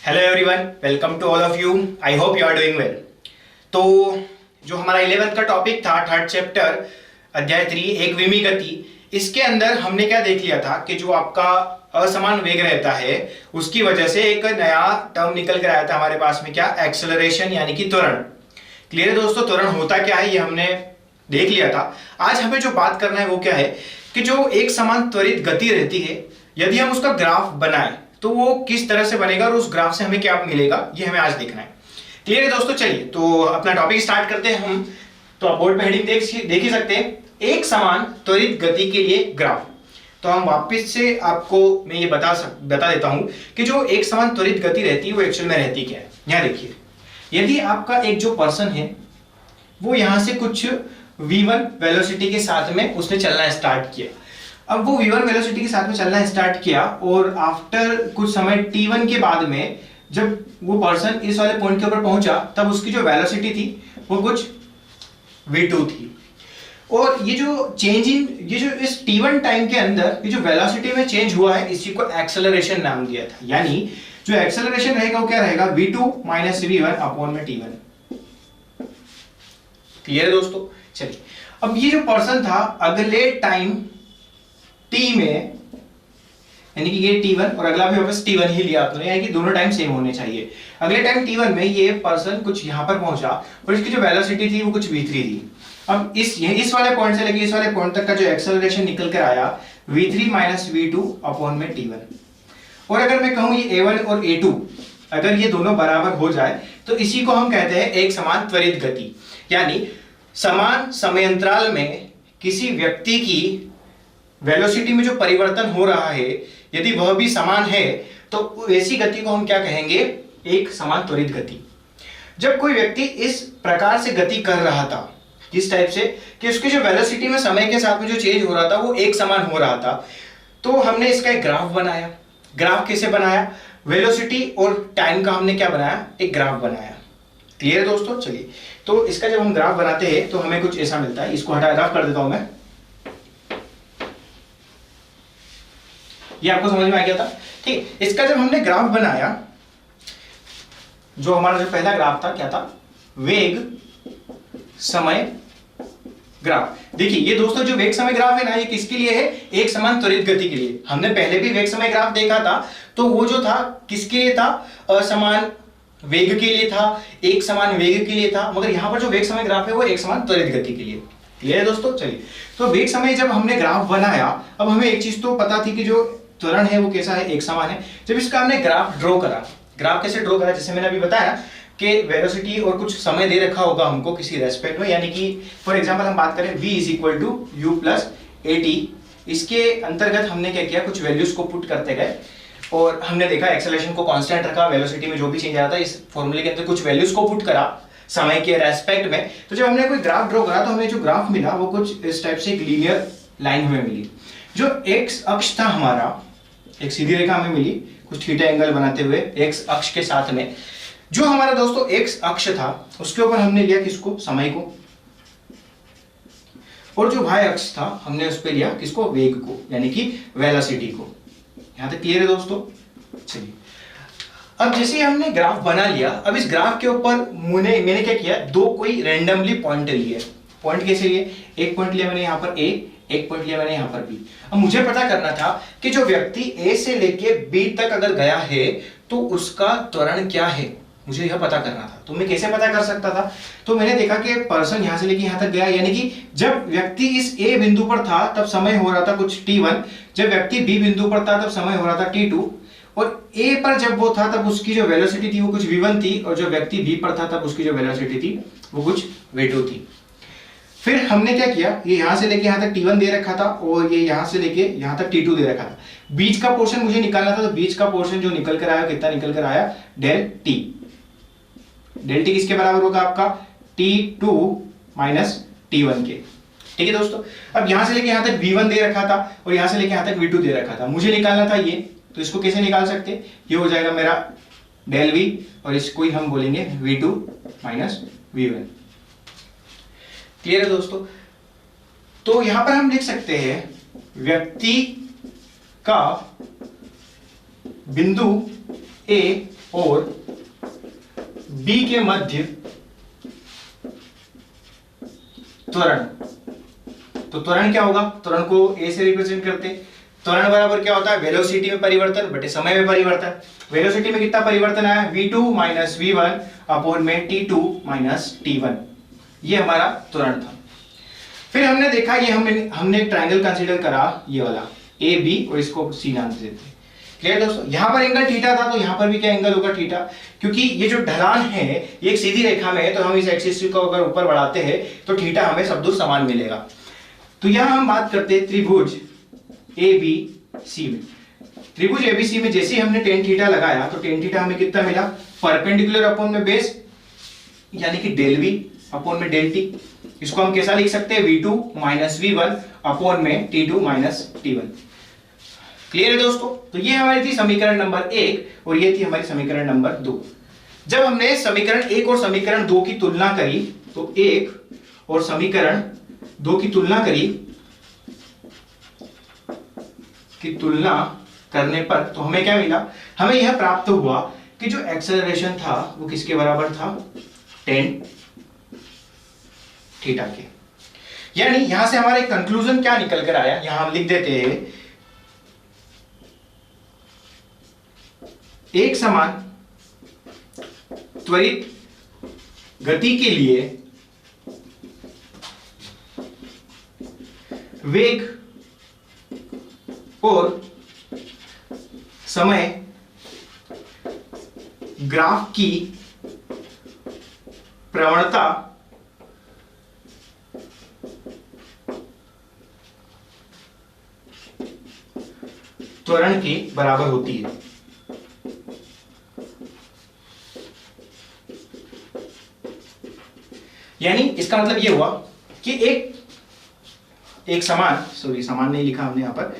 Hello everyone, welcome to all of you. I hope you are doing well. तो जो हमारा 11th का topic था, थर्ड चैप्टर अध्याय 3 एक विमी गति, इसके अंदर हमने क्या देख लिया था कि जो आपका असमान वेग रहता है उसकी वजह से एक नया टर्म निकल कर आया था हमारे पास में, क्या? एक्सेलरेशन, यानी कि त्वरण। क्लियर है दोस्तों? त्वरण होता क्या है ये हमने देख लिया था। आज हमें जो बात करना है वो क्या है कि जो एक समान त्वरित गति रहती है, यदि हम उसका ग्राफ बनाएं तो वो किस तरह से बनेगा और उस ग्राफ से हमें क्या मिलेगा, ये हमें आज देखना है। क्लियर है दोस्तों? चलिए तो अपना टॉपिक स्टार्ट करते हैं हम। तो आप बोर्ड पे हेडिंग देख ही सकते हैं, एक समान त्वरित गति के लिए ग्राफ। तो हम वापस से आपको मैं ये बता देता हूं कि जो एक समान त्वरित गति रहती है वो एक्चुअल में रहती क्या है। यहां देखिए, यदि आपका एक जो पर्सन है वो यहां से कुछ v1 वेलोसिटी के साथ में उसने चलना स्टार्ट किया। अब वो v1 वेलोसिटी के साथ में चलना स्टार्ट किया और आफ्टर कुछ समय t1 के बाद में जब वो पर्सन इस वाले पॉइंट के ऊपर पहुंचा तब उसकी जो वेलोसिटी थी वो कुछ v2 थी। और ये जो इस t1 टाइम के अंदर ये जो वेलोसिटी में चेंज हुआ है इसी को एक्सेलरेशन नाम दिया था। यानी जो एक्सेलरेशन रहेगा वो क्या रहेगा, v2 माइनस v1 अपॉन में t1। क्लियर है दोस्तों? चलिए, अब ये जो पर्सन था अगले टाइम t में, यानी कि ये t1 और अगला भी वापस t1 ही लिया आपने, यानी कि दोनों टाइम सेम होने चाहिए। अगले टाइम t1 में ये पर्सन कुछ यहां पर पहुंचा और इसकी जो वेलोसिटी थी वो कुछ v3 थी। अब इस वाले पॉइंट से लेके इस वाले पॉइंट तक का जो एक्सेलरेशन निकल कर आया v3 माइनस v2 अपॉन में t1। और अगर मैं कहूं ये a1 और a2 अगर ये दोनों बराबर हो जाए तो इसी को हम कहते हैं एक समान त्वरित गति। यानी समान समयांतराल में किसी व्यक्ति की वेलोसिटी में जो परिवर्तन हो रहा है यदि वह भी समान है तो ऐसी गति को हम क्या कहेंगे, एक समान त्वरित गति। जब कोई व्यक्ति इस प्रकार से गति कर रहा था, किस टाइप से कि उसकी जो वेलोसिटी में समय के साथ में जो चेंज हो रहा था वो एक समान हो रहा था, तो हमने इसका एक ग्राफ बनाया। ग्राफ कैसे बनाया? वेलोसिटी और टाइम का हमने क्या बनाया, एक ग्राफ बनाया। क्लियर है दोस्तों? चलिए, तो इसका जब हम ग्राफ बनाते हैं तो हमें कुछ ऐसा मिलता है। इसको हटा रफ कर देता हूं मैं, ये आपको समझ में आ गया था? ठीक, इसका जब हमने ग्राफ बनाया, जो हमारा जो पहला ग्राफ था क्या था, वेग समय ग्राफ। देखिए ये दोस्तों जो वेग समय ग्राफ है ना, ये किसके लिए है, एक समान त्वरित गति के लिए। हमने पहले भी वेग समय ग्राफ देखा था, तो वो जो था किसके लिए था, असमान वेग के लिए था, एक समान वेग के लिए था। मगर यहां पर जो वेग समय ग्राफ है वो एक समान त्वरित गति के लिए। क्लियर है दोस्तों? चलिए, तो वेग समय जब हमने ग्राफ बनाया, अब हमें एक चीज तो पता थी कि जो त्वरण है वो कैसा है, एक समान है। जब इसका हमने ग्राफ ड्रॉ करा, ग्राफ कैसे ड्रॉ करा, जैसे मैंने अभी बताया कि वेलोसिटी और कुछ समय दे रखा होगा हमको किसी रेस्पेक्ट में, यानी कि फॉर एग्जांपल हम बात करें v is equal to u plus a t, इसके अंतर्गत हमने क्या किया, कुछ वैल्यूज को पुट करते गए और हमने देखा एक्सेलरेशन को कांस्टेंट रखा, वेलोसिटी में जो भी चेंज आ रहा था इस फॉर्मूले के अंदर कुछ वैल्यूज को पुट करा समय के रेस्पेक्ट में। तो जब हमने कोई ग्राफ ड्रॉ करा तो हमें जो ग्राफ मिला वो कुछ इस टाइप से एक लीनियर लाइन हमें मिली। जो एक्स अक्ष था हमारा, एक सीधी रेखा हमें मिली कुछ थीटा एंगल बनाते हुए एक्स अक्ष के साथ में। जो हमारा दोस्तों एक्स अक्ष था उसके ऊपर हमने लिया किसको, समय को, और जो वाई अक्ष था हमने उस पर लिया किसको, वेग को, यानी कि वेलोसिटी को। यहां तक क्लियर है दोस्तों? चलिए, अब जैसे हमने ग्राफ बना लिया, अब इस ग्राफ के ऊपर मैंने क्या किया, दो कोई रैंडमली पॉइंट लिए। पॉइंट कैसे लिए, एक पॉइंट लिया मैंने यहां पर ए, एक पॉइंट लिया मैंने यहां पर बी। अब मुझे पता करना था कि जो व्यक्ति ए से लेके बी तक अगर गया है तो उसका त्वरण क्या है, मुझे यह पता करना था। तो मैं कैसे पता कर सकता था, तो मैंने देखा कि पर्सन यहां से लेके यहां तक गया, यानी कि जब व्यक्ति इस ए बिंदु पर था तब समय हो रहा था कुछ t1, जब व्यक्ति बी बिंदु पर था तब समय हो रहा था t2, और ए पर जब वो था तब उसकी जो वेलोसिटी थी वो कुछ v1 थी, और जो व्यक्ति बी पर था तब उसकी जो वेलोसिटी थी वो कुछ v2 थी। फिर हमने क्या किया, ये यहां से लेके यहां तक t1 दे रखा था और ये यहां से लेके यहां तक t2 दे रखा था। बीच का पोर्शन मुझे निकालना था, तो बीच का पोर्शन जो निकल कर आया कितना निकल कर आया, डेल टी। डेल टी किसके बराबर होगा आपका, t2 माइनस t1 के। ठीक है दोस्तों? अब यहां से लेके यहां तक v1 दे रखा था और यहां से लेके यहां तक v2 दे रखा था, मुझे निकालना था ये। तो इसको कैसे निकाल सकते, ये हो जाएगा मेरा डेल v और इसको ही हम बोलेंगे v2 माइनस v1। क्लियर है दोस्तों? तो यहां पर हम लिख सकते हैं व्यक्ति का बिंदु ए और बी के मध्य त्वरण। तो त्वरण क्या होगा, त्वरण को ए से रिप्रेजेंट करते हैं। त्वरण बराबर क्या होता है, वेलोसिटी में परिवर्तन बटे समय में परिवर्तन। वेलोसिटी में कितना परिवर्तन आया, v2 माइनस v1 अपॉन में t2 माइनस t1। ये हमारा त्वरण था। फिर हमने देखा, ये हमने एक ट्रायंगल कंसीडर करा, ये वाला ए बी, और इसको सी नाम देते हैं। क्लियर दोस्तों, यहां पर एंगल थीटा था, तो यहां पर भी क्या एंगल होगा, थीटा। क्योंकि ये जो ढलान है ये एक सीधी रेखा में है, तो हम इस एक्सिस को अगर ऊपर बढ़ाते हैं तो थीटा हमें सब दूर समान मिलेगा। तो यहां हम बात करते हैं त्रिभुज ए बी सी में। त्रिभुज एबीसी में जैसे ही हमने टेन थीटा लगाया तो टेन थीटा हमें कितना मिला, परपेंडिकुलर अपॉन में बेस, यानी कि डेल वी अपॉन में डेल टी। इसको हम कैसा लिख सकते हैं, v2 माइनस v1 अपॉन में t2 माइनस t1। क्लियर है दोस्तों। तो ये हमारी थी समीकरण नंबर 1 और ये थी हमारी समीकरण नंबर 2। जब हमने समीकरण 1 और समीकरण 2 की तुलना करी, तो 1 और समीकरण 2 की तुलना करने पर तो हमें क्या मिला, हमें यह प्राप्त हुआ कि जो एक्सेलरेशन था वो किसके बराबर था, टेन थीटा के। यानी यहां से हमारा एक कंक्लूजन क्या निकल कर आया, यहां हम लिख देते हैं, एक समान त्वरित गति के लिए वेग और समय ग्राफ की प्रवणता त्वरण के बराबर होती है। यानी इसका मतलब यह हुआ कि एक समान नहीं लिखा हमने यहां पर,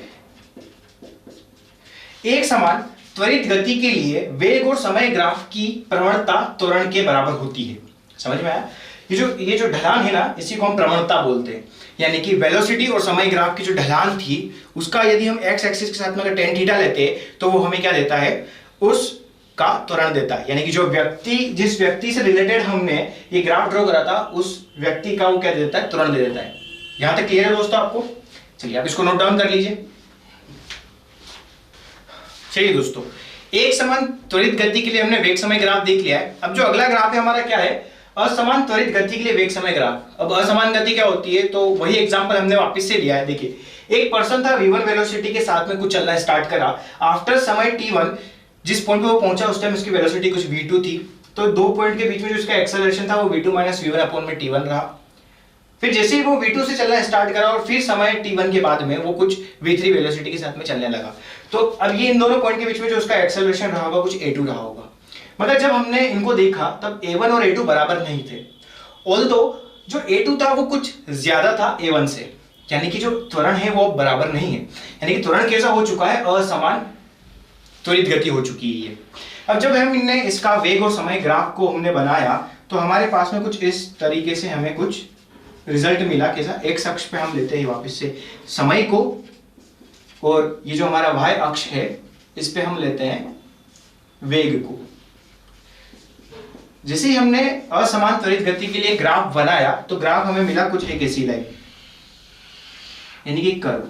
एक समान त्वरित गति के लिए वेग और समय ग्राफ की प्रवणता त्वरण के बराबर होती है। समझ में आया। ये जो ढलान है ना, इसी को हम प्रवणता बोलते हैं। यानी कि वेलोसिटी और समय ग्राफ की जो ढलान थी उसका यदि हम एक्स एक्सिस के साथ में अगर टेन थीटा लेते तो वो हमें क्या देता है, उसका त्वरण देता है। यानी कि जिस व्यक्ति से रिलेटेड हमने ये ग्राफ ड्रॉ करा था उस व्यक्ति का वो क्या देता है, त्वरण दे देता है। यहां तक क्लियर है दोस्तों आपको। चलिए आप इसको नोट डाउन कर लीजिए। चलिए दोस्तों, एक समान त्वरित गति के लिए हमने वेग समय ग्राफ देख लिया है। अब जो अगला ग्राफ है हमारा क्या है, असमान त्वरित गति के लिए वेग समय ग्राफ। अब असमान गति क्या होती है, तो वही एग्जांपल हमने वापस से लिया है। देखिए, एक पर्सन था, v1 वेलोसिटी के साथ में कुछ चलना स्टार्ट करा। आफ्टर समय t1 जिस पॉइंट पे वो पहुंचा उस टाइम उसकी वेलोसिटी कुछ v2 थी। तो दो पॉइंट के बीच में जो उसका एक्सेलरेशन था वो v2 माइनस v1 अपॉन में t1 रहा। फिर जैसे ही वो v2 से चलना स्टार्ट करा और फिर समय t1 के बाद में वो कुछ v3 वेलोसिटी के साथ में चलने लगा। तो अब ये इन दोनों पॉइंट के बीच में जो उसका एक्सेलरेशन रहा होगा कुछ a2 रहा होगा। मगर जब हमने इनको देखा तब a1 और a2 बराबर नहीं थे। ऑल्दो जो a2 था वो कुछ ज्यादा था a1 से, यानी कि जो त्वरण है वो बराबर नहीं है। यानी कि त्वरण कैसा हो चुका है, असमान त्वरित गति हो चुकी है। अब जब हम इनने इसका वेग और समय ग्राफ को हमने बनाया तो हमारे पास में कुछ इस तरीके से हमें कुछ रिजल्ट मिला। कैसा, एक्स अक्ष पे हम लेते हैं वापस से समय को, और ये जो हमारा वाई अक्ष है इस पे हम लेते हैं वेग को। जैसे ही हमने असमान त्वरित गति के लिए ग्राफ बनाया तो ग्राफ हमें मिला कुछ एक ऐसी लाइन, यानी कि कर्व।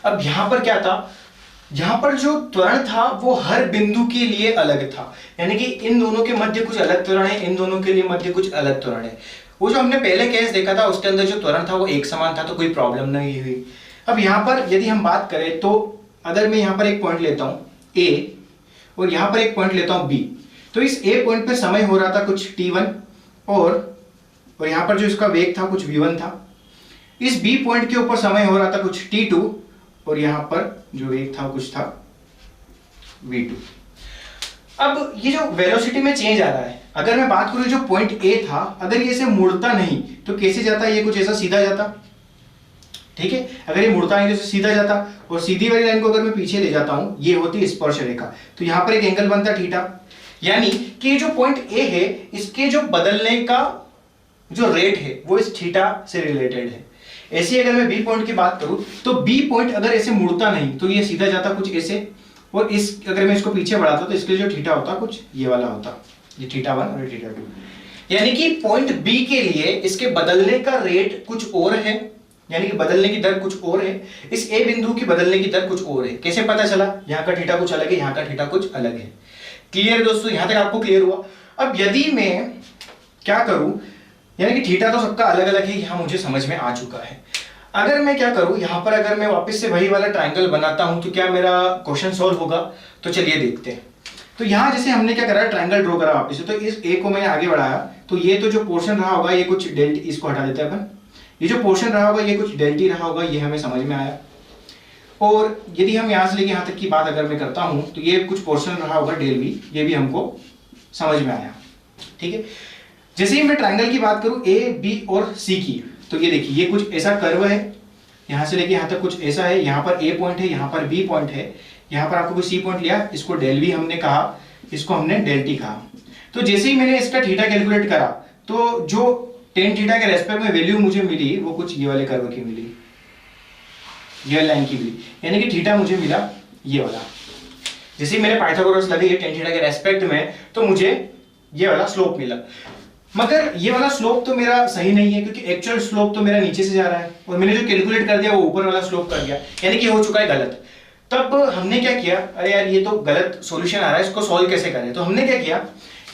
अब यहां पर क्या था, यहां पर जो त्वरण था वो हर बिंदु के लिए अलग था। यानी कि इन दोनों के मध्य कुछ अलग त्वरण है, इन दोनों के लिए मध्य कुछ अलग त्वरण है। वो जो हमने पहले केस देखा था उसके अंदर जो त्वरण था वो एक समान था, तो कोई प्रॉब्लम नहीं हुई। अब यहां पर यदि हम बात करें तो अगर मैं यहां पर एक पॉइंट लेता हूं A और यहां पर एक पॉइंट लेता हूं B, तो इस A पॉइंट पे समय हो रहा था कुछ t1 और यहां पर जो इसका वेग था कुछ v1 था। इस B पॉइंट के ऊपर समय हो रहा था कुछ t2 और यहां पर जो वेग था कुछ था v2। अब ये जो वेलोसिटी में चेंज आ रहा है, अगर मैं बात करूं जो पॉइंट A था, अगर ये ऐसे मुड़ता नहीं तो कैसे जाता, ये कुछ ऐसा सीधा जाता। ठीक है, अगर ये मुड़ता नहीं तो सीधा जाता, और सीधी वाली लाइन को अगर मैं पीछे ले जाता हूं ये होती स्पर्श रेखा, तो यहां पर एक एंगल बनता थीटा। यानी कि ये जो पॉइंट A है इसके जो बदलने का जो रेट है वो इस थीटा से रिलेटेड है। ऐसे अगर मैं B पॉइंट की बात करूं तो B पॉइंट अगर ऐसे मुड़ता नहीं तो ये सीधा जाता कुछ ऐसे, और इस अगर मैं इसको पीछे बढ़ाता तो इसके लिए जो थीटा होता कुछ ये वाला होता, ये थीटा 1 और थीटा 2। यानी कि पॉइंट बी के लिए इसके बदलने का रेट कुछ और है, यानी कि बदलने की दर कुछ और है, इस ए बिंदु की बदलने की दर कुछ और है। कैसे पता चला? यहाँ का थीटा कुछ अलग है, यहाँ का थीटा कुछ अलग है। क्लियर दोस्तों, यहां तक आपको क्लियर हुआ? अब यदि मैं क्या करूं, यानी कि थीटा तो सबका अलग अलग है, यहां मुझे समझ में आ चुका है। अगर मैं क्या करूं, यहां पर अगर मैं वापस से वही वाला ट्रायंगल बनाता हूं तो क्या मेरा क्वेश्चन सॉल्व होगा? तो चलिए देखते हैं। तो यहां जैसे हमने क्या करा, ट्रायंगल ड्रॉ करा वापस से, तो इस ए को मैंने आगे बढ़ाया, तो ये तो जो पोर्शन रहा होगा ये कुछ डेल्टी, इसको हटा देते हैं अपन, ये जो पोर्शन रहा होगा ये कुछ डेल्टी रहा होगा, ये हमें समझ में आया। और यदि हम यहां से लेके यहां तक की बात अगर मैं करता हूं तो ये कुछ पोर्शन रहा होगा डेल वी, ये भी हमको समझ में आया। ठीक है, जैसे ही मैं ट्रायंगल की बात करूं ए बी और सी की, तो ये देखिए ये कुछ ऐसा कर्व है, यहां से लेके यहां तक कुछ ऐसा है, यहां पर ए पॉइंट है, यहां पर बी पॉइंट है, यहां पर आपको कोई सी पॉइंट लिया, इसको डेल वी हमने कहा, इसको हमने डेल टी कहा। तो जैसे ही मैंने इसका थीटा कैलकुलेट करा तो जो टेन थीटा के रेस्पेक्ट में वैल्यू मुझे मिली वो कुछ ये वाले कर्व की मिली, ये लाइन की मिली, यानी कि थीटा मुझे मिला ये वाला। जैसे मैंने पाइथागोरस लगाई है टेन थीटा के रेस्पेक्ट में तो मुझे ये वाला स्लोप मिला। मगर ये वाला स्लोप तो मेरा सही नहीं है, क्योंकि एक्चुअल स्लोप तो मेरा नीचे से जा रहा है और मैंने जो कैलकुलेट कर दिया वो ऊपर वाला स्लोप कर दिया, यानी कि हो चुका है गलत। तब हमने क्या किया, अरे यार ये तो गलत सॉल्यूशन आ रहा है, इसको सॉल्व कैसे करें? तो हमने क्या किया,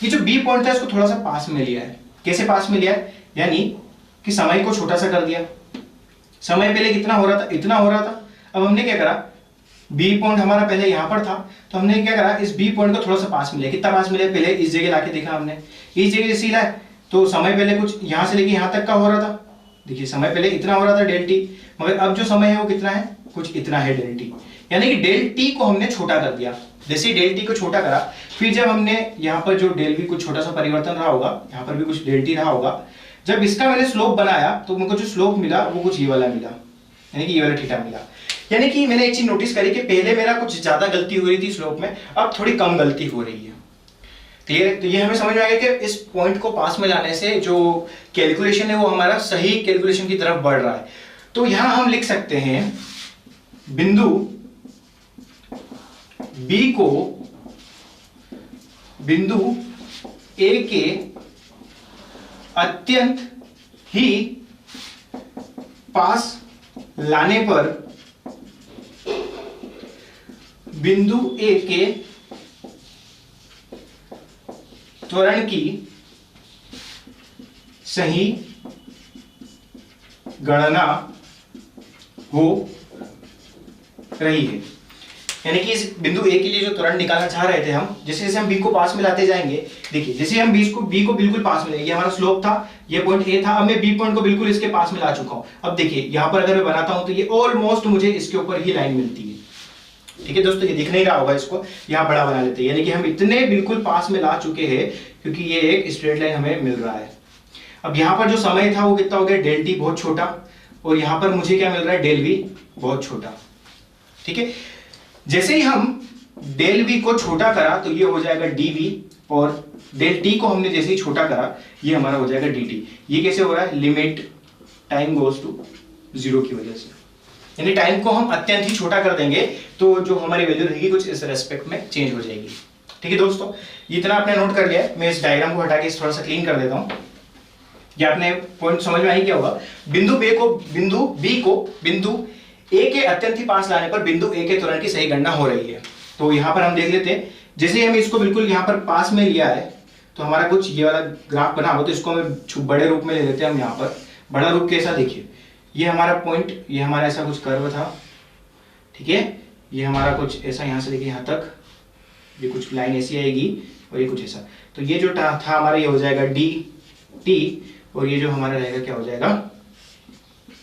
ये जो बी पॉइंट था इसको थोड़ा सा पास में लिया है। कैसे पास में लिया है? यानी कि समय को छोटा सा कर दिया। समय पहले कितना हो रहा था? इतना हो रहा था। अब हमने क्या करा, बी पॉइंट हमारा पहले यहां पर था, तो हमने क्या करा, इस बी पॉइंट को थोड़ा सा पास में लिया। कितना पास मिले? पहले इस जगह लाके देखा हमने, इस जगह जैसे लाए तो समय पहले कुछ यहां से लेके यहां तक का हो रहा था। देखिए समय पहले इतना हो रहा था डेल टी, मगर अब जो समय है वो कितना है? कुछ इतना है डेल टी, यानी कि डेल टी को हमने छोटा कर दिया। जैसे डेल टी को छोटा करा, फिर जब हमने यहाँ पर जो डेल वी कुछ छोटा सा परिवर्तन रहा होगा, यहाँ पर भी कुछ डेल टी रहा होगा, जब इसका मैंने स्लोप बनाया तो मुझको जो स्लोप मिला वो कुछ ये वाला मिला, यानी कि ये वाला थीटा मिला। यानी कि मैंने एक चीज नोटिस करी कि पहले मेरा कुछ ज्यादा गलती हो रही थी स्लोप में, अब थोड़ी कम गलती हो रही है। क्लियर? तो ये हमें समझ में आ गया कि इस पॉइंट को पास में लाने से जो कैलकुलेशन है वो हमारा सही कैलकुलेशन की तरफ बढ़ रहा है। तो यहां हम लिख सकते हैं बिंदु बी को बिंदु ए के अत्यंत ही पास लाने पर बिंदु ए के त्वरण की सही गणना हो रही है। यानी कि इस बिंदु ए के लिए जो त्वरण निकालना चाह रहे थे हम, जैसे जैसे हम बी को पास में लाते जाएंगे, देखिए जैसे हम बी को बिल्कुल पास में, ये हमारा स्लोप था, ये पॉइंट ए था, अब मैं बी पॉइंट को बिल्कुल इसके पास में ला चुका हूं। अब देखिए यहां पर अगर मैं बनाता हूं तो ये ऑलमोस्ट मुझे इसके ऊपर ही लाइन मिलती है। ठीक है दोस्तों, ये दिख नहीं रहा होगा, इसको यहां बड़ा बना लेते हैं, यानी कि हम इतने बिल्कुल पास में ला चुके हैं क्योंकि ये एक स्ट्रेट लाइन हमें मिल रहा है। अब यहां पर जो समय था वो कितना हो गया, डेल टी बहुत छोटा, और यहां पर मुझे क्या मिल रहा है, डेल वी बहुत छोटा। ठीक है, जैसे ही हम डेल वी को छोटा करा तो ये हो जाएगा डी वी, और डेल टी को हमने जैसे ही छोटा करा ये हमारा हो जाएगा डी टी। ये कैसे हो रहा है, लिमिट टाइम गोज टू 0 की वजह से, यानी टाइम को हम अत्यंत ही छोटा कर देंगे तो जो हमारी वैल्यू रहेगी कुछ इस रेस्पेक्ट में चेंज हो जाएगी। ठीक है दोस्तों, इतना आपने नोट कर लिया है। मैं इस डायग्राम को हटा के थोड़ा सा क्लीन कर देता हूं। ये आपने पॉइंट समझ में आई क्या होगा, बिंदु बी को बिंदु ए के अत्यंत ही पास लाने पर बिंदु ए के त्वरण की सही गणना हो रही है। तो यहां पर हम देख लेते हैं, जैसे हम इसको बिल्कुल यहां पर पास में लिया है तो हमारा कुछ ये वाला ग्राफ बना हो, तो इसको हमें बड़े रूप में ले लेते हैं हम। यहाँ पर बड़ा रूप कैसा, देखिए ये हमारा पॉइंट, ये हमारा ऐसा कुछ कर्व था, ठीक है, ये हमारा कुछ ऐसा यहाँ से लेके यहाँ तक, ये कुछ लाइन ऐसी आएगी और ये कुछ ऐसा, तो ये जो था हमारा ये हो जाएगा डी टी, और ये जो हमारा रहेगा क्या हो जाएगा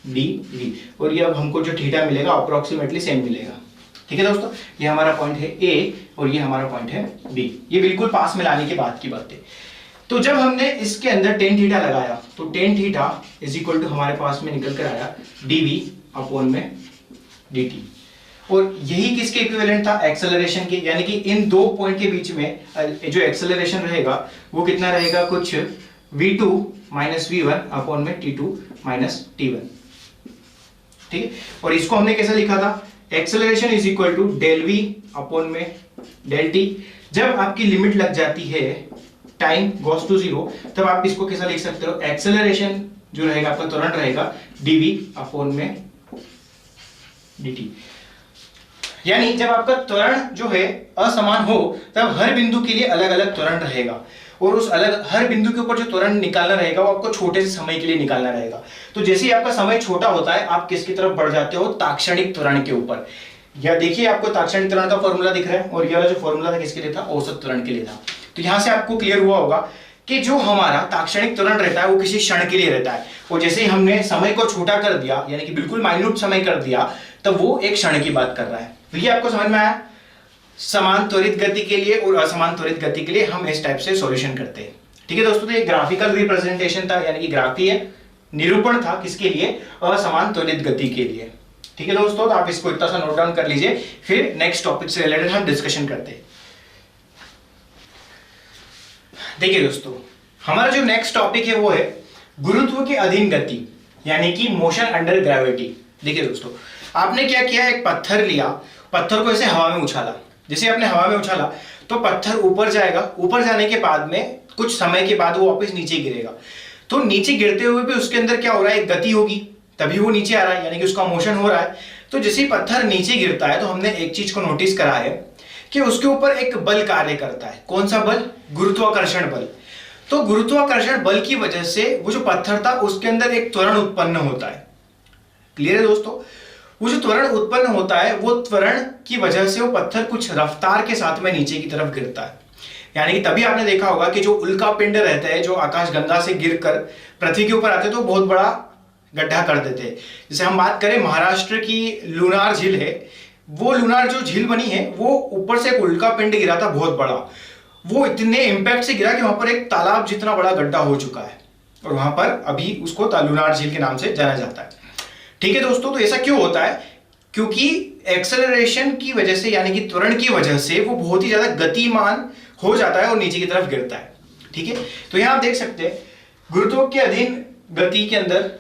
डी वी, और ये अब हमको जो थीटा मिलेगा अप्रोक्सीमेटली सेम मिलेगा। ठीक है दोस्तों, ये हमारा पॉइंट है ए और ये हमारा पॉइंट है बी। ये बिल्कुल पास में लाने के बाद की बात है। तो जब हमने इसके अंदर टेन थीटा लगाया तो tan theta is equal to हमारे पास में निकल कर आया डीवी अपॉन में dt, और यही किसके इक्विवेलेंट था, एक्सेलरेशन के, यानी कि इन दो पॉइंट के बीच में जो एक्सेलरेशन रहेगा वो कितना रहेगा, कुछ v2 माइनस v1 अपॉन में t2 माइनस t1। ठीक है, और इसको हमने कैसे लिखा था, acceleration is equal to del v upon में डेल टी। जब आपकी लिमिट लग जाती है टाइम गोस टू जीरो, तब आप इसको कैसा लिख सकते हो, एक्सेलरेशन जो रहेगा आपका त्वरण रहेगा डीवी अपॉन में dt। यानी जब आपका त्वरण जो है असमान हो तब हर बिंदु के लिए अलग अलग त्वरण रहेगा, और उस अलग हर बिंदु के ऊपर जो त्वरण निकालना रहेगा वो आपको छोटे से समय के लिए निकालना रहेगा। तो जैसे ही आपका समय छोटा होता है आप किसकी तरफ बढ़ जाते हो, ताक्षणिक त्वरण के ऊपर। या देखिए आपको ताक्षणिक त्वरण का फॉर्मूला दिख रहा है, और यह वाला जो फॉर्मूला था किसके लिए था, औसत त्वरण के लिए था। तो यहां से आपको क्लियर हुआ होगा कि जो हमारा ताक्षणिक त्वरण रहता है वो किसी क्षण के लिए रहता है, और जैसे ही हमने समय को छोटा कर दिया यानी कि बिल्कुल माइन्यूट समय कर दिया, तब वो एक क्षण की बात कर रहा है। तो ये आपको समझ में आया। समान त्वरित गति के लिए और असमान त्वरित गति के लिए हम इस टाइप से सॉल्यूशन करते हैं। ठीक है दोस्तों, तो ये ग्राफिकल रिप्रेजेंटेशन था, यानी कि ग्राफीय निरूपण था किसके लिए, असमान त्वरित गति के लिए। ठीक है दोस्तों, तो आप इसको इतना सा नोट डाउन कर लीजिए, फिर नेक्स्ट टॉपिक से रिलेटेड हम डिस्कशन करते हैं। देखिए दोस्तों, हमारा जो नेक्स्ट टॉपिक है वो है गुरुत्व के अधीन गति, यानी कि मोशन अंडर ग्रेविटी। देखिए दोस्तों, आपने क्या किया, एक पत्थर लिया, पत्थर को ऐसे हवा में उछाला। जैसे आपने हवा में उछाला तो पत्थर ऊपर जाएगा, ऊपर जाने के बाद में कुछ समय के बाद वो वापस नीचे गिरेगा। तो नीचे गिरते हुए भी उसके अंदर क्या हो रहा है, एक गति होगी, तभी वो नीचे आ रहा है, यानी कि उसका मोशन हो रहा है। तो जैसे ही पत्थर नीचे गिरता है तो हमने एक चीज को नोटिस करा है कि उसके ऊपर एक बल कार्य करता है। कौन सा बल, गुरुत्वाकर्षण बल। तो गुरुत्वाकर्षण बल की वजह से वो जो पत्थर था उसके अंदर एक त्वरण उत्पन्न होता है। क्लियर है दोस्तों, वो जो त्वरण उत्पन्न होता है वो त्वरण की वजह से वो पत्थर कुछ रफ्तार के साथ में नीचे की तरफ गिरता है। यानी कि तभी आपने देखा होगा कि जो उल्का पिंड रहते हैं, जो आकाश गंगा से गिरकर पृथ्वी के ऊपर आते तो बहुत बड़ा गड्ढा कर देते हैं। जैसे हम बात करें महाराष्ट्र की लूनार झील है, वो लूनार जो झील बनी है वो ऊपर से एक उल्का पिंड गिरा था बहुत बड़ा, वो इतने इंपैक्ट से गिरा कि वहां पर एक तालाब जितना बड़ा गड्ढा हो चुका है, और वहां पर अभी उसको लूनार झील के नाम से जाना जाता है। ठीक है दोस्तों, तो ऐसा क्यों होता है, क्योंकि एक्सेलरेशन की वजह से यानी कि त्वरण की वजह से वो बहुत ही ज्यादा गतिमान हो जाता है और नीचे की तरफ गिरता है। ठीक है, तो यहां आप देख सकते हैं गुरुत्व के अधीन गति के अंदर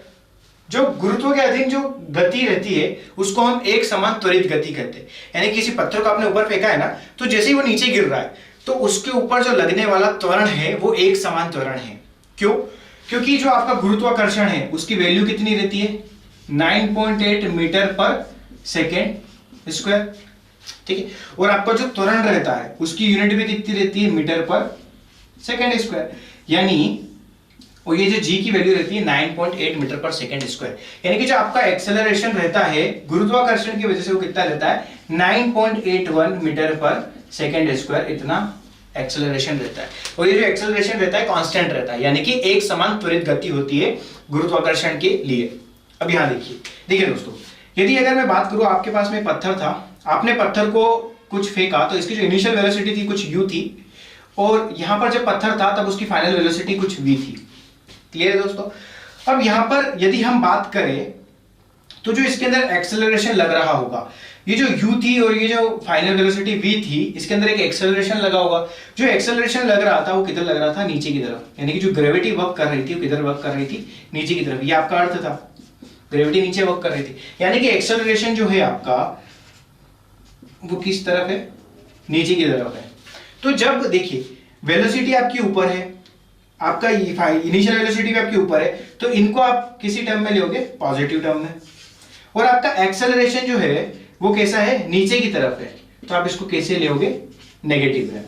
जो गुरुत्व के अधीन जो गति रहती है उसको हम एक समान त्वरित गति कहते हैं। यानी किसी पत्थर को आपने ऊपर फेंका है ना, तो जैसे ही वो नीचे गिर रहा है तो उसके ऊपर जो लगने वाला त्वरण है वो एक समान त्वरण है। क्यों, क्योंकि जो आपका गुरुत्वाकर्षण है उसकी वैल्यू कितनी रहती है, 9.8 मीटर पर सेकेंड स्क्वायर। ठीक है, और आपका जो त्वरण रहता है उसकी यूनिट भी कितनी रहती है, मीटर पर सेकेंड स्क्वायर। यानी और ये जो g की वैल्यू रहती है 9.8 मीटर पर सेकेंड स्क्वायर। यानी कि जो आपका एक्सेलरेशन रहता है गुरुत्वाकर्षण की वजह से वो कितना रहता है, 9.81 मीटर पर सेकेंड स्क्वायर, इतना एक्सेलरेशन रहता है। और ये जो एक्सेलरेशन रहता है कांस्टेंट रहता है, यानी कि एक समान त्वरित गति होती है गुरुत्वाकर्षण के लिए। अब यहां देखिए दोस्तों, यदि अगर मैं बात करूं आपके पास में पत्थर था, आपने पत्थर को कुछ फेंका तो इसकी जो इनिशियल वेलोसिटी थी कुछ u थी, और यहां पर जब पत्थर था तब उसकी फाइनल वेलोसिटी कुछ v थी। क्लियर है दोस्तों। अब यहां पर यदि हम बात करें तो जो इसके अंदर एक्सेलरेशन लग रहा होगा, ये जो u थी और ये जो फाइनल वेलोसिटी v थी, इसके अंदर एक एक्सेलरेशन लगा होगा। जो एक्सेलरेशन लग रहा था वो किधर लग रहा था, नीचे की तरफ। यानी कि जो ग्रेविटी वर्क कर रही थी वो किधर वर्क कर रही थी, नीचे की तरफ। ये आपका अर्थ था, ग्रेविटी नीचे वर्क कर रही थी। यानी कि एक्सेलरेशन जो है आपका वो किस तरफ है, नीचे की तरफ है। तो जब देखिए वेलोसिटी आपकी ऊपर है, आपका इनिशियल वेलोसिटी भी आपके ऊपर है, तो इनको आप किसी टर्म में लोगे, पॉजिटिव टर्म में। और आपका एक्सेलरेशन जो है वो कैसा है, नीचे की तरफ है, तो आप इसको कैसे लोगे, नेगेटिव में।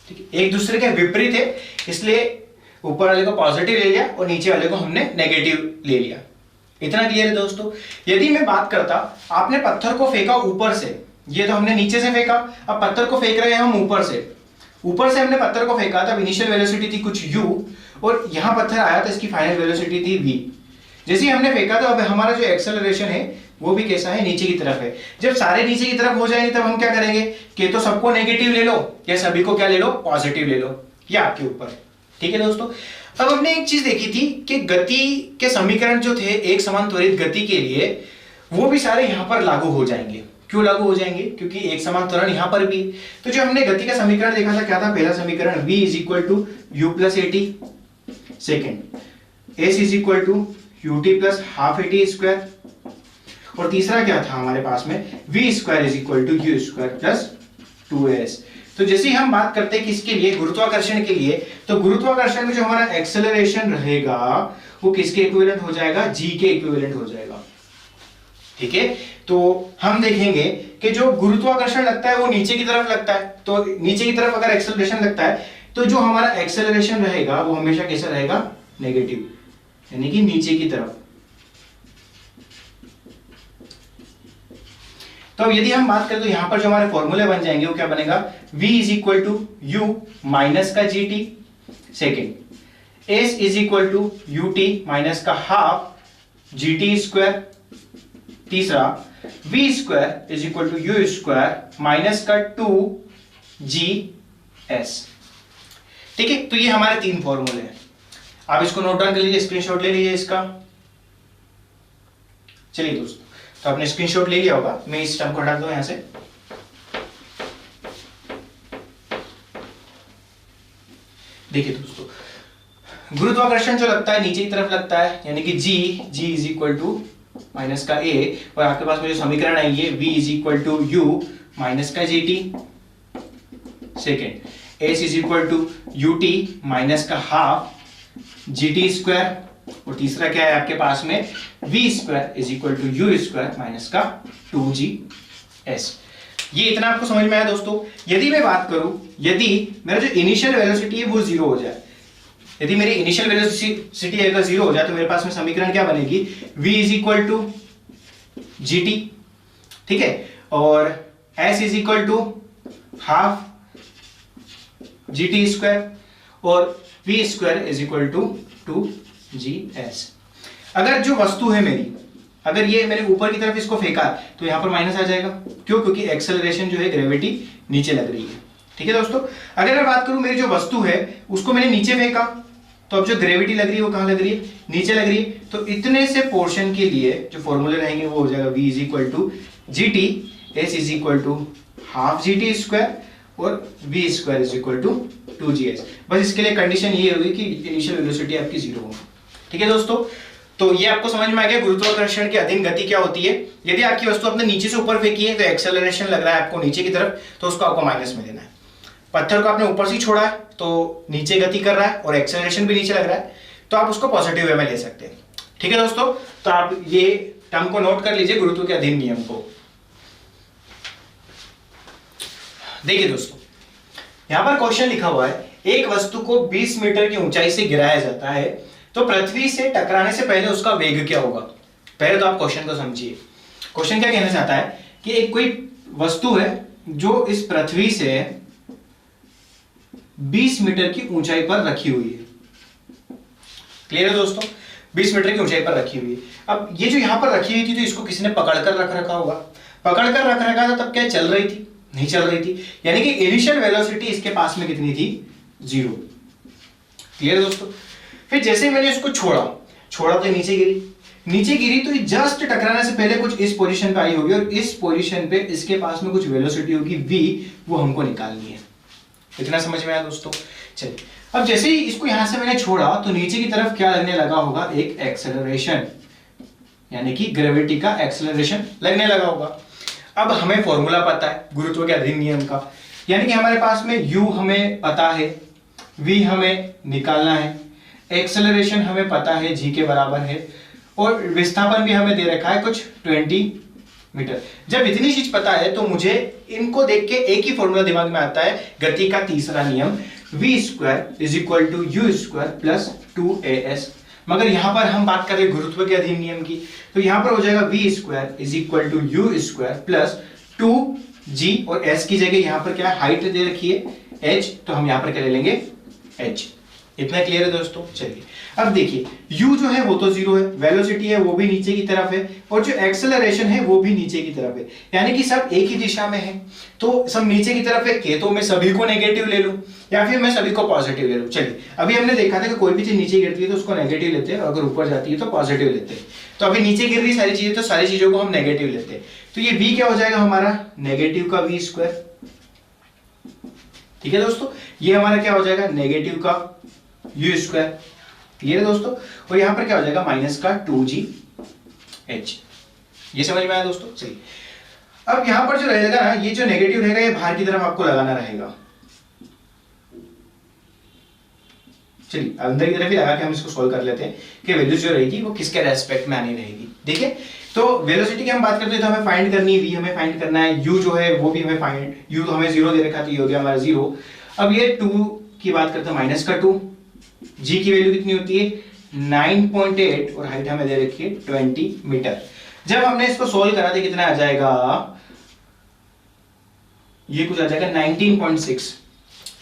ठीक है, एक दूसरे के विपरीत है, इसलिए ऊपर वाले को पॉजिटिव ले लिया और नीचे वाले को हमने नेगेटिव ले लिया। इतना क्लियर है दोस्तों। यदि मैं बात करता, आपने पत्थर को फेंका ऊपर से, ये तो हमने नीचे से फेंका, अब पत्थर को फेंक रहे हैं हम ऊपर से। ऊपर से हमने पत्थर को फेंका तब इनिशियल वेलोसिटी थी कुछ u, और यहां पत्थर आया तो इसकी फाइनल वेलोसिटी थी v। जैसे ही हमने फेंका तो अब हमारा जो एक्सेलरेशन है वो भी कैसा है, नीचे की तरफ है। जब सारे नीचे की तरफ हो जाएंगे तब हम क्या करेंगे कि तो सबको नेगेटिव ले लो या सभी को क्या ले लो, पॉजिटिव ले लो, ये आपके ऊपर है। ठीक है दोस्तों। अब हमने एक चीज देखी थी कि गति के समीकरण जो थे एक समान त्वरित गति के लिए, वो भी सारे यहां पर लागू हो जाएंगे। क्यों लागू हो जाएंगे, क्योंकि एक समान त्वरण यहां पर भी। तो जो हमने गति का समीकरण देखा था क्या था, पहला समीकरण v is equal to u plus a t, second s is equal to ut plus half a t square, और तीसरा क्या था हमारे पास में, v square is equal to u square plus 2as। तो जैसे ही हम बात करते हैं किसके लिए, गुरुत्वाकर्षण के लिए, तो गुरुत्वाकर्षण में जो हमारा एक्सेलरेशन रहेगा वो किसके इक्विवेलेंट हो जाएगा, g के इक्विवेलेंट हो जाएगा। ठीक है, तो हम देखेंगे कि जो गुरुत्वाकर्षण लगता है वो नीचे की तरफ लगता है, तो नीचे की तरफ अगर एक्सेलरेशन लगता है तो जो हमारा एक्सेलरेशन रहेगा वो हमेशा कैसा रहेगा, नेगेटिव, यानी कि नीचे की तरफ। तो अब यदि हम बात करें तो यहां पर जो हमारे फॉर्मूले बन जाएंगे वो क्या बनेगा, v is equal to u minus का g t, second s is equal to u t minus का हाफ जी टी स्क्वायर, तीसरा v square is equal to u square minus का 2gs। ठीक है, तो ये हमारे तीन फॉर्मूले हैं। आप इसको नोट डाउन कर लीजिए, स्क्रीनशॉट ले लीजिए इसका। चलिए दोस्तों, तो आपने स्क्रीनशॉट ले लिया होगा, मैं इस टर्म को हटा दूं यहां से। देखिए दोस्तों, गुरुत्वाकर्षण जो लगता है नीचे की तरफ लगता है, यानी कि g is equal to minus का a, और आपके पास में जो समीकरण है ये v is equal to u minus का g t, second s is equal to u t minus का हाफ जी टी स्क्वायर, और तीसरा क्या है आपके पास में, v square is equal to u square minus का 2gs। ये इतना आपको समझ में आया दोस्तों। यदि मैं बात करूं, यदि मेरा जो इनिशियल वेलोसिटी है वो जीरो हो जाए, यदि मेरी इनिशियल वेलोसिटी अगर जीरो हो जाए तो मेरे पास में समीकरण क्या बनेगी, v is equal to g t, ठीक है, और s is equal to half g t square, और v square is equal to 2gs। अगर जो वस्तु है मेरी, अगर ये मैंने ऊपर की तरफ इसको फेंका तो यहां पर माइनस आ जाएगा, क्यों, क्योंकि एक्सेलरेशन जो है ग्रेविटी नीचे लग रही है। ठीक है दोस्तों, अगर मैं बात करूं मेरी जो वस्तु है उसको मैंने नीचे फेंका, तो अब जो ग्रेविटी लग रही है वो कहां लग रही है, नीचे लग रही है। तो इतने से पोर्शन के लिए जो फॉर्मूले रहेंगे वो हो जाएगा v is equal to g t, s is equal to half g t square, और v square is equal to 2gs। बस इसके लिए कंडीशन ये होगी कि इनिशियल वेलोसिटी आपकी जीरो होगी। ठीक है दोस्तों, तो ये आपको समझ में आ गया गुरुत्वाकर्षण की अधीन गति क्या होती है। यदि आपकी वस्तु अपने नीचे से ऊपर फेंकी है तो एक्सेलरेशन लग रहा है आपको नीचे की तरफ, तो उसको आपको माइनस में लेना है। पत्थर को आपने ऊपर से छोड़ा है तो नीचे गति कर रहा है और एक्सेलरेशन भी नीचे लग रहा है, तो आप उसको पॉजिटिव वे में ले सकते हैं। ठीक है दोस्तों, तो आप ये टर्म को नोट कर लीजिए, गुरुत्व के अधीन नियम को। देखिए दोस्तों, यहां पर क्वेश्चन लिखा हुआ है, एक वस्तु को 20 मीटर की ऊंचाई से गिराया जाता है, तो पृथ्वी से टकराने से पहले उसका वेग क्या होगा। पहले तो आप क्वेश्चन को समझिए। क्वेश्चन क्या कहना चाहता है कि एक कोई वस्तु है जो इस पृथ्वी से 20 मीटर की ऊंचाई पर रखी हुई है। क्लियर है दोस्तों, 20 मीटर की ऊंचाई पर रखी हुई है। अब ये जो यहां पर रखी हुई थी, तो इसको किसी ने पकड़कर रख रखा होगा, पकड़कर रख रखा था, तब क्या चल रही थी, नहीं चल रही थी, यानी कि इनिशियल वेलोसिटी इसके पास में कितनी थी, जीरो। क्लियर है दोस्तों। फिर जैसे मैंने इसको छोड़ा तो नीचे गिरी तो जस्ट टकराने से पहले कुछ इस पोजीशन पे आई होगी, और इस पोजीशन पे इसके पास में कुछ वेलोसिटी होगी v, वो हमको निकालनी है। इतना समझ में आया दोस्तों। चलिए, अब जैसे ही इसको यहां से मैंने छोड़ा तो नीचे की तरफ क्या लगने लगा होगा, एक एक्सेलरेशन, यानी कि ग्रेविटी का एक्सेलरेशन लगने लगा होगा। अब हमें फॉर्मूला पता है गुरुत्व के अधीन नियम का, यानी कि हमारे पास में u हमें पता है, v हमें निकालना है, एक्सेलरेशन हमें पता है g के बराबर है, और विस्थापन भी हमें दे रखा है कुछ 20 मीटर। जब इतनी चीज पता है तो मुझे इनको देख के एक ही फॉर्मूला दिमाग में आता है, गति का तीसरा नियम, v square is equal to u square plus 2as। मगर यहां पर हम बात करें गुरुत्व के अधीन नियम की, तो यहां पर हो जाएगा v square is equal to u square plus 2g, और s की जगह यहां पर क्या है, हाइट दे रखी है h, तो हम यहां पर क्या ले लेंगे, h। इतना क्लियर है दोस्तों। चलिए, अब देखिए u जो है वो तो जीरो है, वेलोसिटी है वो भी नीचे की तरफ है, और जो एक्सेलरेशन है वो भी नीचे की तरफ है, यानी कि सब एक ही दिशा में है, तो सब नीचे की तरफ है के, तो मैं सभी को नेगेटिव ले लूं या फिर मैं सभी को पॉजिटिव ले लूं। चलिए, अभी हमने देखा था कि कोई भी चीज नीचे गिरती है तो उसको नेगेटिव लेते हैं, और अगर ऊपर जाती है तो पॉजिटिव लेते हैं। तो अभी नीचे गिर रही सारी चीजें, तो सारी चीजों को हम नेगेटिव लेते हैं, तो ये v क्या हो जाएगा हमारा, नेगेटिव का v स्क्वायर। ठीक है दोस्तों, ये हमारा क्या हो जाएगा, नेगेटिव का u स्क्वायर। क्लियर है दोस्तों, और यहां पर क्या हो जाएगा, माइनस का 2gh। ये समझ में आया दोस्तों? चलिए, अब यहां पर जो रहेगा ना, ये जो नेगेटिव रहेगा ये बाहर की तरफ आपको लगाना रहेगा। चलिए अंदर की तरफ ही लगा के हम इसको सोल्व कर लेते हैं कि वैल्यूज जो रहेगी वो किसके रेस्पेक्ट में आनी रहेगी। देखिए, तो वेलोसिटी की हम बात करते हैं तो हमें फाइंड करनी है, v हमें फाइंड करना है, u जो है वो भी हमें फाइंड, u तो हमें 0 दे रखा था, ये हो गया हमारा 0। अब ये 2 की बात करते हैं माइनस का 2, g की वैल्यू कितनी होती है 9.8 और हाइट हमें दे रखी है 20 मीटर। जब हमने इसको सोल्व करा तो कितना आ जाएगा, ये कुछ आ जाएगा 19.6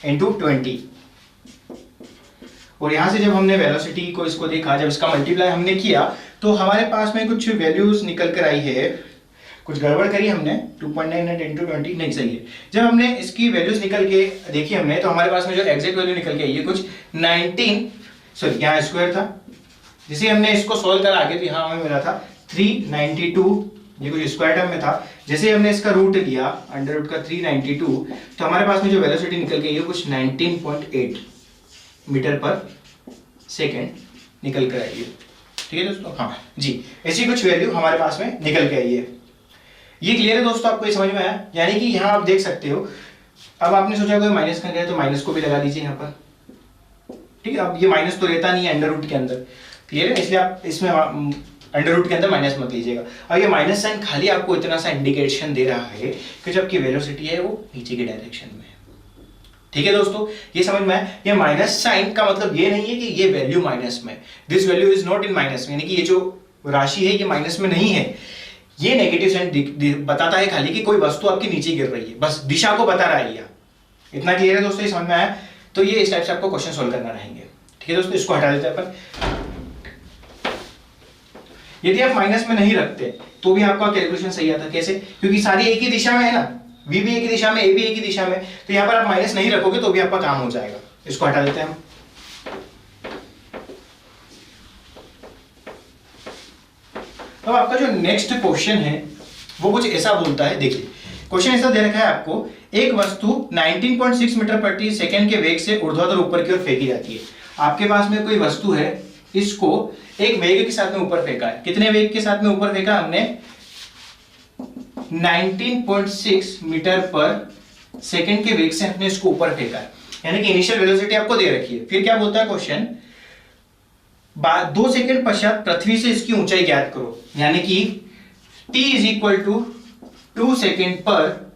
इंटू 20। और यहां से जब हमने वेलोसिटी को इसको देखा, जब इसका मल्टीप्लाई हमने किया तो हमारे पास में कुछ वैल्यूज निकल कर आई है, कुछ गड़बड़ करी हमने, 2.9 इंटू 20 नहीं सही है। जब हमने इसकी वैल्यूज निकल के देखी हमने तो हमारे पास में जो एग्जैक्ट वैल्यू निकल के आई है कुछ 19, सॉरी यहाँ स्क्वायर था, जिसे हमने इसको सोल्व करा आगे तो यहाँ हमें मिला था 392, ये कुछ स्क्वायर टर्म में था। जैसे हमने इसका रूट लिया अंडर रूट का 392 तो हमारे पास में जो वेलोसिटी निकल के आई है कुछ 19.8 मीटर पर सेकेंड निकल कर आई है। ठीक है दोस्तों? हाँ जी, ऐसी कुछ वैल्यू हमारे पास में निकल के आई है। ये क्लियर है दोस्तों? आपको ये समझ में आया? यानी कि यहाँ आप देख सकते हो, अब आपने सोचा कोई माइनस करना है तो माइनस को भी लगा दीजिए यहाँ पर। ठीक है, अब ये माइनस तो रहता नहीं है अंडर रूट के अंदर, क्लियर है? इसलिए आप इसमें अंडर रूट के अंदर माइनस मत लीजिएगा। और ये माइनस साइन खाली आपको इतना सा इंडिकेशन दे रहा है कि जब की वेलोसिटी है वो नीचे की डायरेक्शन में है। ठीक है दोस्तों, ये समझ में आया? ये माइनस साइन का मतलब ये नहीं है कि ये वैल्यू माइनस में, this value is not in minus, यानी कि ये जो राशि है ये माइनस में नहीं है, ये नेगेटिव साइन बताता है खाली कि कोई वस्तु आपके नीचे गिर रही है, बस दिशा को बता रहा है। इतना क्लियर है दोस्तों? ये समझ में आया? तो ये इस टाइप से आपको क्वेश्चन सोल्व करना रहेंगे। ठीक है दोस्तों, इसको हटा देते हैं अपन। यदि आप माइनस में नहीं रखते तो भी आपका कैलकुलेशन सही आता। कैसे? क्योंकि सारी एक ही दिशा में है ना, v भी एक ही दिशा में, a भी एक ही दिशा में, तो यहां पर आप माइनस नहीं रखोगे तो भी आपका काम हो जाएगा। इसको हटा देते हैं हम। अब आपका जो नेक्स्ट क्वेश्चन है वो कुछ ऐसा बोलता है, देखिए क्वेश्चन ऐसा दे रखा है आपको, एक वस्तु 19.6 मीटर प्रति सेकंड के वेग से ऊर्ध्वाधर ऊपर की ओर फेंकी जाती है। आपके पास में कोई वस्तु है, इसको एक वेग के साथ में ऊपर फेंका है। कितने वेग के साथ में ऊपर फेंका हमने? 19.6 मीटर पर सेकंड के वेग से हमने इसको ऊपर फेंका है, यानी कि इनिशियल वेलोसिटी आपको दे रखी है। फिर क्या बोलता है क्वेश्चन, 2 सेकंड पश्चात पृथ्वी से इसकी ऊंचाई ज्ञात करो, यानी कि t is equal to 2 second पर,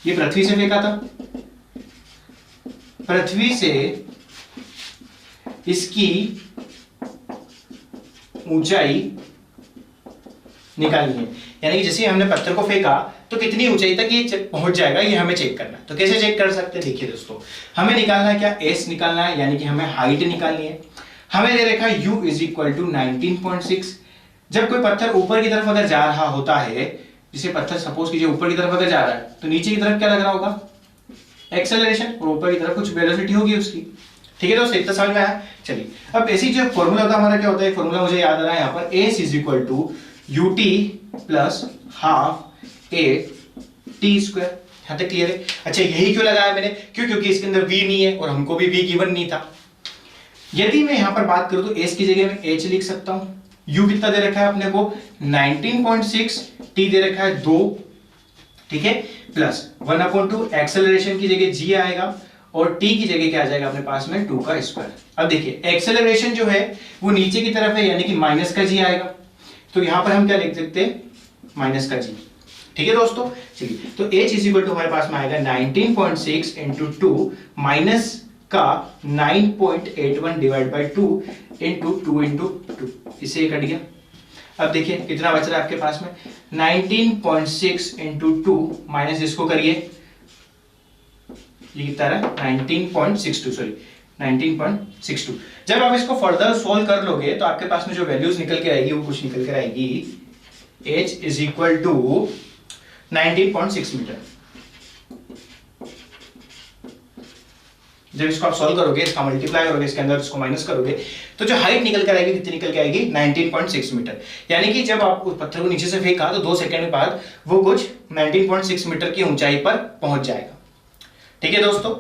ये पृथ्वी से फेंका था, पृथ्वी से इसकी ऊंचाई निकालनी है, यानी कि जैसे हमने पत्थर को फेंका तो कितनी ऊंचाई तक ये पहुंच जाएगा, ये हमें चेक करना है। तो कैसे चेक कर सकते हैं? देखिए दोस्तों, हमें निकालना है क्या, s निकालना है, यानी कि हमें हाइट निकालनी है। हमें दे रखा है u इज इक्वल टू 19.6। जब कोई पत्थर ऊपर की तरफ अगर जा रहा होता है, जिसे पत्थर सपोज कीजिए ऊपर की तरफ अगर जा रहा है, तो नीचे की तरफ क्या लग रहा होगा, एक्सेलरेशन, और ऊपर की तरफ कुछ वेलोसिटी होगी उसकी। ठीक है दोस्तों, इतना समझ में आया? चलिए, अब ऐसी जो फॉर्मूला होता है हमारा, क्या होता है फॉर्मूला, मुझे याद आ रहा है यहाँ पर, s is equal to ut plus half a t square. यहाँ तक क्लियर है? अच्छा, यही क्यों लगाया मैंने? क्योंकि इसके अंदर v नहीं है और हमको भी v गिवन नहीं था। यदि मैं यहाँ पर बात करूं तो s की जगह में h लिख सकता हूं। u कितना दे रखा है अपने को 19.6, t दे रखा है 2, ठीक है, प्लस 1/2 एक्सेलरेशन की जगह g आएगा और t की जगह क्या आ जाएगा अपने पास में 2 का स्क्वायर। अब देखिए एक्सेलरेशन जो है वो नीचे की तरफ है, यानी कि माइनस का g आएगा, तो यहां पर हम क्या लिख सकते हैं, माइनस का g। ठीक है दोस्तों, चलिए, तो h इज इक्वल टू हमारे पास में आएगा 19.6 इंटू 2 माइनस का 9.81 डिवाइड बाई 2 इंटू 2 इंटू 2, इससे कट गया। अब देखिए कितना बच रहा है आपके पास में, 19.6 इंटू 2 माइनस इसको करिए, ये कितना रहा 19.62, सॉरी 19.62। जब आप इसको फर्दर सोल्व कर लोगे तो आपके पास में जो वैल्यूज निकल के आएगी वो कुछ निकल कर आएगी, h is equal to 19.6 metre. जब इसको आप सॉल्व करोगे, इसका मल्टीप्लाई करोगे, इसके अंदर इसको माइनस करोगे, तो जो हाइट निकल कर आएगी कितनी निकल के आएगी 19.6 मीटर। यानी कि जब आप उस पत्थर को नीचे से फेंका तो 2 सेकंड बाद वो कुछ 19.6 मीटर की ऊंचाई पर पहुंच जाएगा। ठीक है दोस्तों,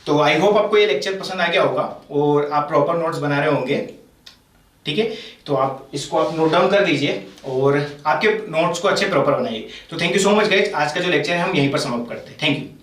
तो आई होप आपको ये लेक्चर पसंद आ गया होगा और आप प्रॉपर नोट्स बना रहे होंगे। ठीक है, तो आप इसको आप नोट डाउन कर लीजिए और आपके नोट्स को अच्छे प्रॉपर बनाइए। तो thank you so much guys, आज का जो लेक्चर है हम यहीं पर समाप्त करते हैं। Thank you.